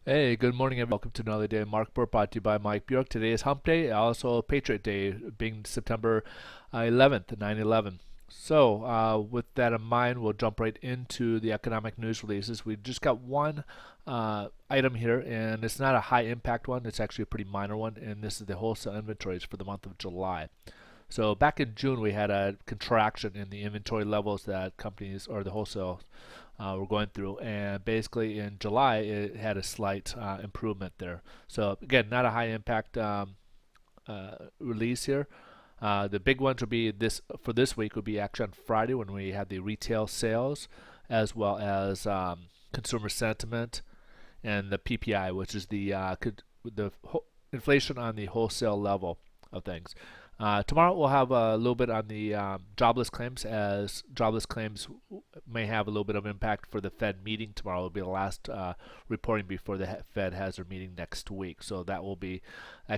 Hey, good morning, everyone. Welcome to another day of Mark Report brought to you by Mike Bjork. Today is Hump Day, also Patriot Day, being September 11th, 9/11. So, with that in mind, we'll jump right into the economic news releases. We just got one item here, and it's not a high impact one. It's actually a pretty minor one, and this is the wholesale inventories for the month of July. So back in June, we had a contraction in the inventory levels that companies or the wholesale were going through, and basically in July it had a slight improvement there. So again, not a high impact release here. The big ones would be this for this week would be actually on Friday when we had the retail sales, as well as consumer sentiment and the PPI, which is the inflation on the wholesale level of things. Tomorrow we'll have a little bit on the jobless claims, as jobless claims may have a little bit of impact for the Fed meeting tomorrow. Will be the last reporting before the Fed has their meeting next week. So that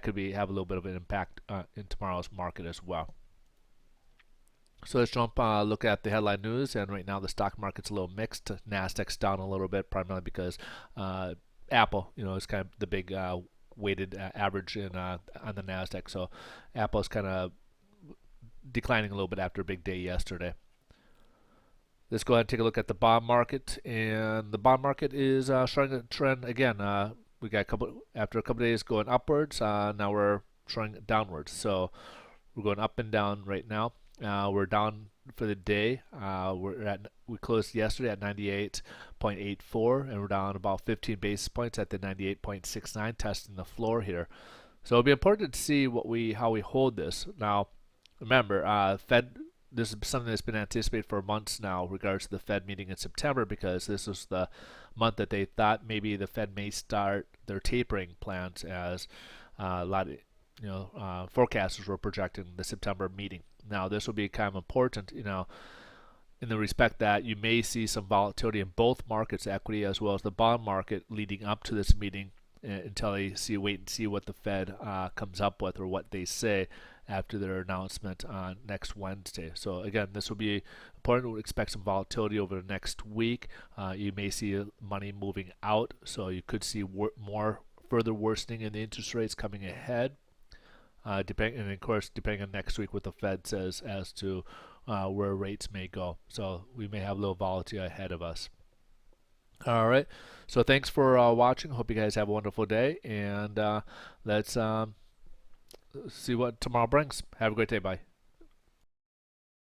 could be have a little bit of an impact in tomorrow's market as well. So let's jump look at the headline news, and right now the stock market's a little mixed. Nasdaq's down a little bit, primarily because uh, Apple, is kind of the big weighted average on the Nasdaq. So Apple's kind of declining a little bit after a big day yesterday. Let's go ahead and take a look at the bond market, and the bond market is showing a trend again. We got after a couple days going upwards. Now we're showing downwards. So we're going up and down right now. We're down for the day. We closed yesterday at 98.84, and we're down about 15 basis points at the 98.69, testing the floor here. So it'll be important to see how we hold this. Now, remember, Fed. This is something that's been anticipated for months now, in regards to the Fed meeting in September, because this was the month that they thought maybe the Fed may start their tapering plans, as a lot of forecasters were projecting the September meeting. Now, this will be kind of important, in the respect that you may see some volatility in both markets, equity as well as the bond market, leading up to this meeting, until they wait and see what the Fed comes up with, or what they say after their announcement on next Wednesday. So again, this will be important. We'll expect some volatility over the next week. You may see money moving out, so you could see more further worsening in the interest rates coming ahead. And of course, depending on next week what the Fed says as to where rates may go. So we may have a little volatility ahead of us. All right. So thanks for watching. Hope you guys have a wonderful day, and let's see what tomorrow brings. Have a great day. Bye.